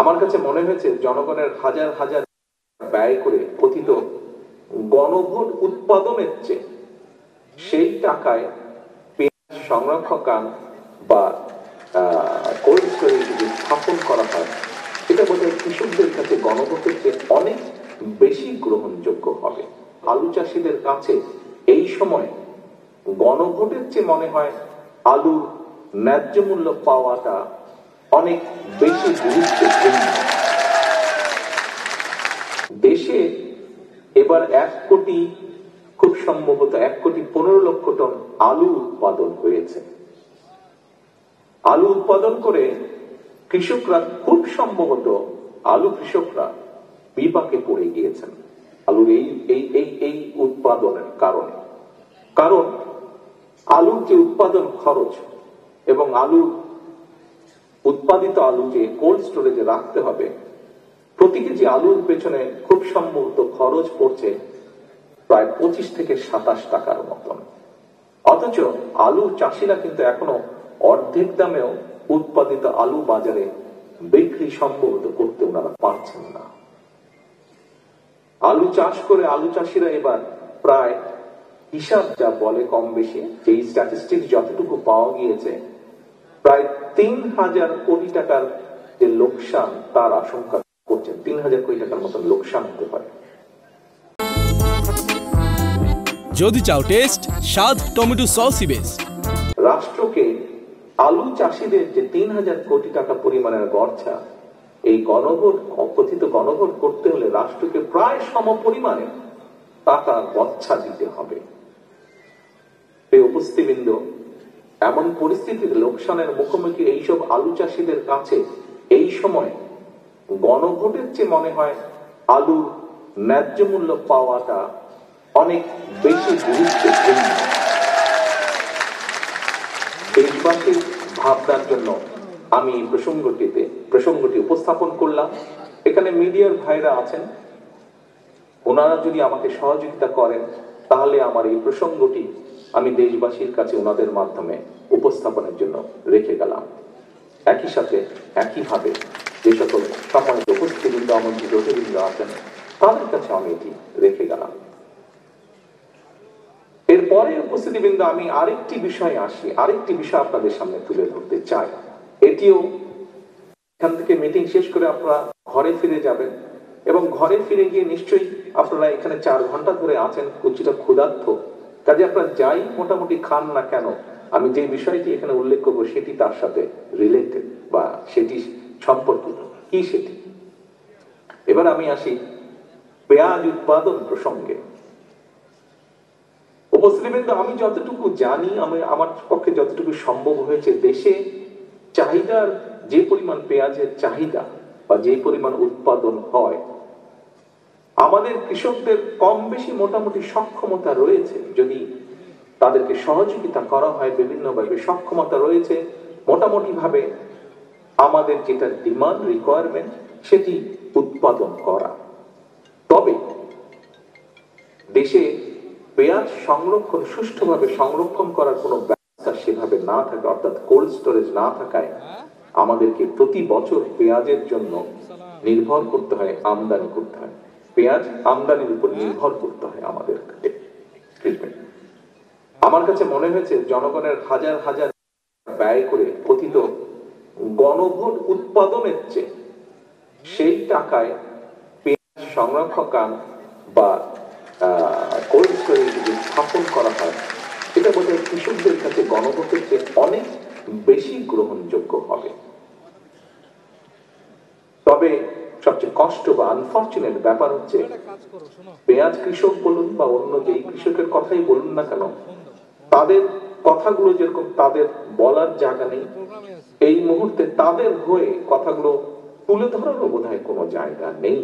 আমার কাছে মনে হয়েছে জনগণের হাজার হাজার ব্যয় করে কথিত গণভোট উৎপাদনের চেয়ে সেই টাকায় পেঁয়াজ সংরক্ষণ বা কোল্ড স্টোরেজ যদি স্থাপন করা হয়, এটা বোধহয় কৃষকদের কাছে গণভোটের চেয়ে অনেক বেশি গ্রহণযোগ্য হবে। আলু চাষিদের কাছে এই সময় গণভোটের চেয়ে মনে হয় আলুর ন্যায্য মূল্য পাওয়াটা অনেক বেশি গুরুত্বপূর্ণ। দেশে এবার 1 কোটি, খুব সম্ভবত 1,15,00,000 টন আলু উৎপাদন হয়েছে। আলু উৎপাদন করে কৃষকরা খুব সম্ভবত কৃষকরা বিপাকে পড়ে গিয়েছেন আলুর এই উৎপাদনের কারণে। কারণ আলুর যে উৎপাদন খরচ এবং উৎপাদিত আলু যে কোল্ড স্টোরেজে রাখতে হবে, প্রতি কেজি আলুর পেছনে খুব সম্ভবত খরচ পড়ছে প্রায় 25 থেকে 27 টাকার মতন। অথচ আলু চাষিরা কিন্তু এখনো অর্ধেক দামেও উৎপাদিত আলু বাজারে বিক্রি সম্ভবত করতে ওনারা পারছেন না। আলু চাষ করে আলু চাষিরা এবার প্রায়, হিসাব যা বলে কম বেশি, যেই স্ট্যাটিস্টিক্স যতটুকু পাওয়া গিয়েছে, প্রায় 3,000 কোটি টাকার যে লোকসান তার আশঙ্কা করছেন। 3,000 কোটি টাকার মতন লোকসান হতে পারে। যদি চাও টেস্ট, স্বাদ, টমেটো সসই বেশ। রাষ্ট্রকে আলু চাষিদের যে 3,000 কোটি টাকা পরিমাণের গড়ছা, এই কথিত গণভোট করতে হলে রাষ্ট্রকে প্রায় সম পরিমাণে টাকা গচ্ছা দিতে হবে। এই উপস্থিতবৃন্দ, এমন পরিস্থিতির লোকসানের মুখোমুখি এইসব আলু চাষিদের কাছে এই সময় গণভোটের চেয়ে মনে হয় আলুর ন্যায্য মূল্য পাওয়াটা অনেক বেশি গুরুত্বপূর্ণ। দেশবাসীর ভাবনার জন্য আমি প্রসঙ্গটি উপস্থাপন করলাম। এখানে মিডিয়ার ভাইরা আছেন, ওনারা যদি আমাকে সহযোগিতা করেন তাহলে আমার এই প্রসঙ্গটি আমি দেশবাসীর কাছে ওনাদের মাধ্যমে উপস্থাপনের জন্য রেখে গেলাম। একই সাথে একইভাবে যে সকল সম্মানিত উপস্থিতবৃন্দ, আমন্ত্রিত অতিথিবৃন্দ আছেন, তাদের কাছে আমি এটি রেখে গেলাম। এরপরে উপস্থিতিবৃন্দ, আমি আরেকটি বিষয় আপনাদের সামনে তুলে ধরতে চাই। এটিও, এখান থেকে মিটিং শেষ করে আপনারা ঘরে ফিরে যাবেন এবং ঘরে ফিরে গিয়ে নিশ্চয়ই আপনারা এখানে 4 ঘন্টা ধরে আছেন, কিছুটা ক্ষুধার্ত, কাজে আপনারা যাই মোটামুটি খান না কেন, আমি যে বিষয়টি এখানে উল্লেখ করবো সেটি তার সাথে রিলেটেড বা সেটি সম্পর্কিত। কি সেটি? এবার আমি আসি পেঁয়াজ উৎপাদন প্রসঙ্গে। উপস্থিতিবৃন্দ, আমি যতটুকু জানি, আমার পক্ষে যতটুকু সম্ভব হয়েছে, দেশে চাহিদার যে পরিমাণ পেঁয়াজের চাহিদা বা যে পরিমাণ উৎপাদন হয়, আমাদের কৃষকদের কম বেশি মোটামুটি সক্ষমতা রয়েছে, যদি তাদেরকে সহযোগিতা করা হয় বিভিন্নভাবে, সক্ষমতা রয়েছে মোটামুটি ভাবে আমাদের যেটা ডিমান্ড রিকোয়ারমেন্ট সেটি উৎপাদন করা। তবে দেশে পেঁয়াজ সুষ্ঠুভাবে সংরক্ষণ করার কোনো ব্যবস্থা সেভাবে না থাকে, অর্থাৎ কোল্ড স্টোরেজ না থাকায় আমাদেরকে প্রতি বছর পেঁয়াজের জন্য নির্ভর করতে হয়, আমদানি করতে হয়। পেঁয়াজ আমদানির উপর নির্ভর করতে হয় আমাদেরকে। আমার কাছে মনে হয়েছে জনগণের হাজার হাজার ব্যয় করে কথিত গণভোট উৎপাদনের চেয়ে সেই টাকায় পেঁয়াজ সংরক্ষণ বা কোল্ড স্টোরেজ যদি স্থাপন করা হয়, এটা বোধহয় কৃষকদের কাছে গণভোটের চেয়ে অনেক বেশি গ্রহণযোগ্য হবে। তবে সবচেয়ে কষ্ট বা আনফরচুনেট ব্যাপার হচ্ছে, পেঁয়াজ কৃষক বলুন বা অন্য যেই কৃষকের কথাই বলুন না কেন, তাদের কথাগুলো যেরকম তাদের বলার জায়গা নেই, এই মুহূর্তে তাদের হয়ে কথাগুলো তুলে ধরারও বোধহয় কোনো জায়গা নেই।